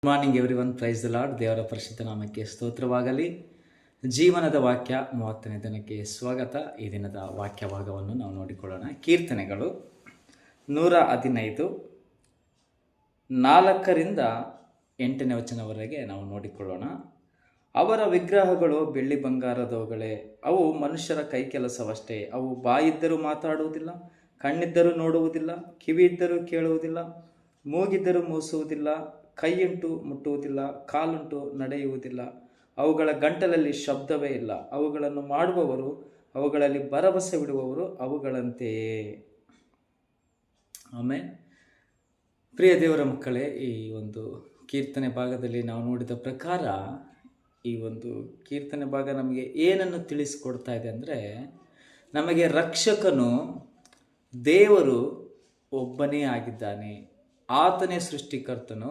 Good morning every one. Praise the lord. ದೇವರ ಪರಿಶುದ್ಧ ನಾಮಕ್ಕೆ ಸ್ತೋತ್ರವಾಗಲಿ. ಜೀವನದ ವಾಕ್ಯ 30ನೇ ದಿನಕ್ಕೆ ಸ್ವಾಗತ. ಈ ದಿನದ ವಾಕ್ಯ ಭಾಗವನ್ನು ನಾವು ನೋಡಿಕೊಳ್ಳೋಣ. ಕೀರ್ತನೆಗಳು 115 4ರಿಂದ 8ನೇ ವಚನವರೆಗೆ ನಾವು ನೋಡಿಕೊಳ್ಳೋಣ. ಅವರ ವಿಗ್ರಹಗಳು ಬೆಳ್ಳಿ ಬಂಗಾರದವುಗಳೇ, ಅವು ಮನುಷ್ಯರ ಕೈ ಕೆಲಸವಷ್ಟೇ. ಅವು ಬಾಯಿದ್ದರೂ ಮಾತಾಡುವುದಿಲ್ಲ, ಕಣ್ಣಿದ್ದರೂ ನೋಡುವುದಿಲ್ಲ, ಕಿವಿ ಇದ್ದರೂ ಕೇಳುವುದಿಲ್ಲ, ಮೂಗಿದ್ದರೂ ಮೂಸುವುದಿಲ್ಲ, ಕೈಯುಂಟು ಮುಟ್ಟುವುದಿಲ್ಲ, ಕಾಲುಂಟು ನಡೆಯುವುದಿಲ್ಲ. ಅವುಗಳ ಗಂಟಲಲ್ಲಿ ಶಬ್ದವೇ ಇಲ್ಲ. ಅವುಗಳನ್ನು ಮಾಡುವವರು, ಅವುಗಳಲ್ಲಿ ಭರವಸೆ ಬಿಡುವವರು ಅವುಗಳಂತೆಯೇ. ಆಮೇಲೆ ಪ್ರಿಯ ದೇವರ ಮಕ್ಕಳೇ, ಈ ಒಂದು ಕೀರ್ತನೆ ಭಾಗದಲ್ಲಿ ನಾವು ನೋಡಿದ ಪ್ರಕಾರ ಈ ಒಂದು ಕೀರ್ತನೆ ಭಾಗ ನಮಗೆ ಏನನ್ನು ತಿಳಿಸಿಕೊಡ್ತಾ ಇದೆ ಅಂದರೆ, ನಮಗೆ ರಕ್ಷಕನು ದೇವರು ಒಬ್ಬನೇ ಆಗಿದ್ದಾನೆ. ಆತನೇ ಸೃಷ್ಟಿಕರ್ತನು,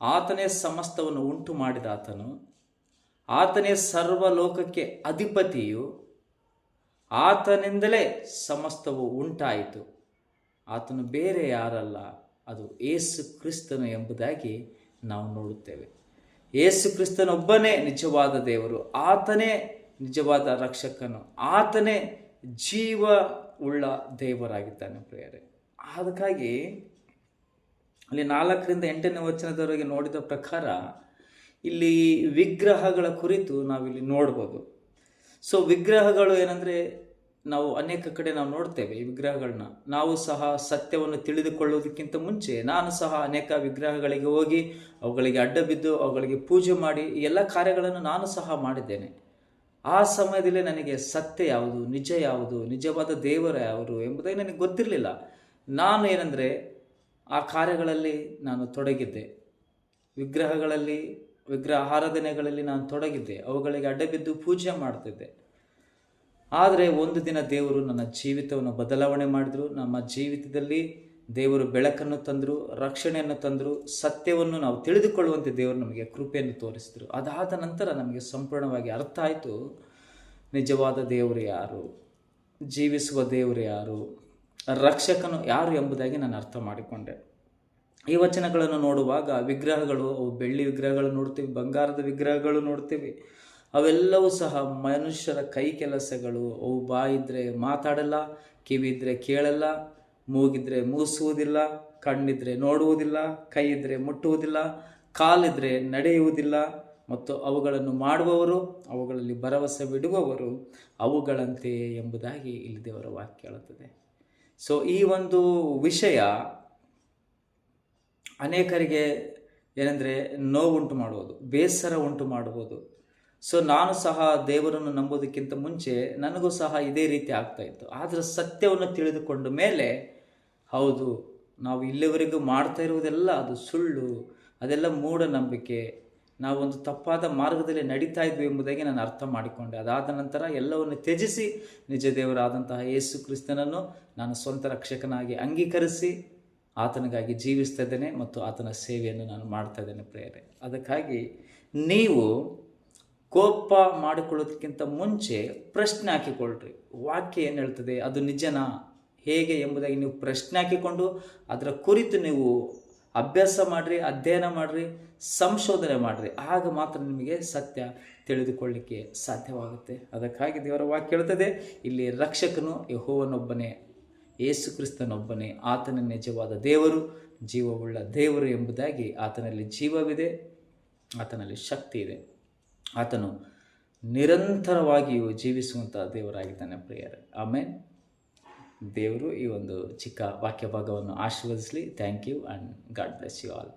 ಆತನೇ ಸಮಸ್ತವನ್ನು ಉಂಟು ಮಾಡಿದ ಆತನು, ಆತನೇ ಸರ್ವಲೋಕಕ್ಕೆ ಅಧಿಪತಿಯು, ಆತನಿಂದಲೇ ಸಮಸ್ತವು ಉಂಟಾಯಿತು. ಆತನು ಬೇರೆ ಯಾರಲ್ಲ, ಅದು ಯೇಸು ಕ್ರಿಸ್ತನು ಎಂಬುದಾಗಿ ನಾವು ನೋಡುತ್ತೇವೆ. ಯೇಸು ಕ್ರಿಸ್ತನೊಬ್ಬನೇ ನಿಜವಾದ ದೇವರು, ಆತನೇ ನಿಜವಾದ ರಕ್ಷಕನು, ಆತನೇ ಜೀವ ಉಳ್ಳ ದೇವರಾಗಿದ್ದಾನೆ ಪ್ರಿಯರೇ. ಅದಕ್ಕಾಗಿ ಅಲ್ಲಿ 4ರಿಂದ 8ನೇ ವಚನದವರೆಗೆ ನೋಡಿದ ಪ್ರಕಾರ ಇಲ್ಲಿ ವಿಗ್ರಹಗಳ ಕುರಿತು ನಾವಿಲ್ಲಿ ನೋಡ್ಬೋದು. ಸೊ ವಿಗ್ರಹಗಳು ಏನಂದರೆ, ನಾವು ಅನೇಕ ಕಡೆ ನಾವು ನೋಡ್ತೇವೆ ಈ ವಿಗ್ರಹಗಳನ್ನ. ನಾವು ಸಹ ಸತ್ಯವನ್ನು ತಿಳಿದುಕೊಳ್ಳುವುದಕ್ಕಿಂತ ಮುಂಚೆ ನಾನು ಸಹ ಅನೇಕ ವಿಗ್ರಹಗಳಿಗೆ ಹೋಗಿ ಅವುಗಳಿಗೆ ಅಡ್ಡ ಬಿದ್ದು ಅವುಗಳಿಗೆ ಪೂಜೆ ಮಾಡಿ ಈ ಎಲ್ಲ ಕಾರ್ಯಗಳನ್ನು ನಾನು ಸಹ ಮಾಡಿದ್ದೇನೆ. ಆ ಸಮಯದಲ್ಲಿ ನನಗೆ ಸತ್ಯ ಯಾವುದು, ನಿಜ ಯಾವುದು, ನಿಜವಾದ ದೇವರ ಯಾರು ಎಂಬುದಾಗಿ ನನಗೆ ಗೊತ್ತಿರಲಿಲ್ಲ. ನಾನು ಏನಂದರೆ ಆ ಕಾರ್ಯಗಳಲ್ಲಿ ನಾನು ತೊಡಗಿದ್ದೆ. ವಿಗ್ರಹಗಳಲ್ಲಿ, ವಿಗ್ರಹ ಆರಾಧನೆಗಳಲ್ಲಿ ನಾನು ತೊಡಗಿದ್ದೆ. ಅವುಗಳಿಗೆ ಅಡ್ಡಬಿದ್ದು ಪೂಜೆ ಮಾಡ್ತಿದ್ದೆ. ಆದರೆ ಒಂದು ದಿನ ದೇವರು ನನ್ನ ಜೀವಿತವನ್ನು ಬದಲಾವಣೆ ಮಾಡಿದರು. ನಮ್ಮ ಜೀವಿತದಲ್ಲಿ ದೇವರು ಬೆಳಕನ್ನು ತಂದರು, ರಕ್ಷಣೆಯನ್ನು ತಂದರು, ಸತ್ಯವನ್ನು ನಾವು ತಿಳಿದುಕೊಳ್ಳುವಂತೆ ದೇವರು ನಮಗೆ ಕೃಪೆಯನ್ನು ತೋರಿಸಿದರು. ಅದಾದ ನಂತರ ನಮಗೆ ಸಂಪೂರ್ಣವಾಗಿ ಅರ್ಥ ಆಯಿತು, ನಿಜವಾದ ದೇವರು ಯಾರು, ಜೀವಿಸುವ ದೇವರು ಯಾರು, ರಕ್ಷಕನು ಯಾರು ಎಂಬುದಾಗಿ ನಾನು ಅರ್ಥ ಮಾಡಿಕೊಂಡೆ. ಈ ವಚನಗಳನ್ನು ನೋಡುವಾಗ ವಿಗ್ರಹಗಳು, ಅವು ಬೆಳ್ಳಿ ವಿಗ್ರಹಗಳು ನೋಡ್ತೀವಿ, ಬಂಗಾರದ ವಿಗ್ರಹಗಳು ನೋಡ್ತೀವಿ. ಅವೆಲ್ಲವೂ ಸಹ ಮನುಷ್ಯರ ಕೈ ಕೆಲಸಗಳು. ಅವು ಬಾಯಿದ್ರೆ ಮಾತಾಡಲ್ಲ, ಕಿವಿ ಇದ್ದರೆ ಕೇಳಲ್ಲ, ಮೂಗಿದ್ರೆ ಮೂಸುವುದಿಲ್ಲ, ಕಣ್ಣಿದ್ರೆ ನೋಡುವುದಿಲ್ಲ, ಕೈ ಇದ್ದರೆ ಮುಟ್ಟುವುದಿಲ್ಲ, ಕಾಲಿದ್ರೆ ನಡೆಯುವುದಿಲ್ಲ. ಮತ್ತು ಅವುಗಳನ್ನು ಮಾಡುವವರು, ಅವುಗಳಲ್ಲಿ ಭರವಸೆ ಬಿಡುವವರು ಅವುಗಳಂತೆ ಎಂಬುದಾಗಿ ಇಲ್ಲಿ ದೇವರ ವಾಕ್ಯ ಹೇಳುತ್ತದೆ. ಸೊ ಈ ಒಂದು ವಿಷಯ ಅನೇಕರಿಗೆ ಏನಂದರೆ ನೋವುಂಟು ಮಾಡುವುದು, ಬೇಸರ ಉಂಟು ಮಾಡುವುದು. ಸೊ ನಾನು ಸಹ ದೇವರನ್ನು ನಂಬೋದಕ್ಕಿಂತ ಮುಂಚೆ ನನಗೂ ಸಹ ಇದೇ ರೀತಿ ಆಗ್ತಾಯಿತ್ತು. ಆದರೆ ಸತ್ಯವನ್ನು ತಿಳಿದುಕೊಂಡ ಮೇಲೆ, ಹೌದು, ನಾವು ಇಲ್ಲಿವರೆಗೂ ಮಾಡ್ತಾ ಇರುವುದೆಲ್ಲ ಅದು ಸುಳ್ಳು, ಅದೆಲ್ಲ ಮೂಢನಂಬಿಕೆ, ನಾವೊಂದು ತಪ್ಪಾದ ಮಾರ್ಗದಲ್ಲಿ ನಡೀತಾ ಇದ್ವಿ ಎಂಬುದಾಗಿ ನಾನು ಅರ್ಥ ಮಾಡಿಕೊಂಡೆ. ಅದಾದ ನಂತರ ಎಲ್ಲವನ್ನು ತ್ಯಜಿಸಿ ನಿಜ ದೇವರಾದಂತಹ ಯೇಸು ಕ್ರಿಸ್ತನನ್ನು ನಾನು ಸ್ವಂತ ರಕ್ಷಕನಾಗಿ ಅಂಗೀಕರಿಸಿ ಆತನಿಗಾಗಿ ಜೀವಿಸ್ತಾ ಇದ್ದೇನೆ ಮತ್ತು ಆತನ ಸೇವೆಯನ್ನು ನಾನು ಮಾಡ್ತಾ ಇದ್ದೇನೆ ಪ್ರಿಯರೇ. ಅದಕ್ಕಾಗಿ ನೀವು ಕೋಪ ಮಾಡಿಕೊಳ್ಳೋದಕ್ಕಿಂತ ಮುಂಚೆ ಪ್ರಶ್ನೆ ಹಾಕಿಕೊಳ್ಳ್ರಿ. ವಾಕ್ಯ ಏನು ಹೇಳ್ತದೆ, ಅದು ನಿಜನಾ, ಹೇಗೆ ಎಂಬುದಾಗಿ ನೀವು ಪ್ರಶ್ನೆ ಹಾಕಿಕೊಂಡು ಅದರ ಕುರಿತು ನೀವು ಅಭ್ಯಾಸ ಮಾಡಿರಿ, ಅಧ್ಯಯನ ಮಾಡಿರಿ, ಸಂಶೋಧನೆ ಮಾಡಿರಿ. ಆಗ ಮಾತ್ರ ನಿಮಗೆ ಸತ್ಯ ತಿಳಿದುಕೊಳ್ಳಲಿಕ್ಕೆ ಸಾಧ್ಯವಾಗುತ್ತೆ. ಅದಕ್ಕಾಗಿ ದೇವರ ವಾಕ್ಯ ಹೇಳ್ತದೆ, ಇಲ್ಲಿ ರಕ್ಷಕನು ಯೆಹೋವನೊಬ್ಬನೇ, ಯೇಸು ಕ್ರಿಸ್ತನೊಬ್ಬನೇ, ಆತನ ನಿಜವಾದ ದೇವರು, ಜೀವವುಳ್ಳ ದೇವರು ಎಂಬುದಾಗಿ. ಆತನಲ್ಲಿ ಜೀವವಿದೆ, ಆತನಲ್ಲಿ ಶಕ್ತಿ ಇದೆ, ಆತನು ನಿರಂತರವಾಗಿಯೂ ಜೀವಿಸುವಂಥ ದೇವರಾಗಿದ್ದಾನೆ ಪ್ರಿಯರೇ. ಆಮೇಲೆ ದೇವರು ಈ ಒಂದು ಚಿಕ್ಕ ವಾಕ್ಯ ಭಾಗವನ್ನು ಆಶೀರ್ವದಿಸಲಿ. Thank you and God bless you all.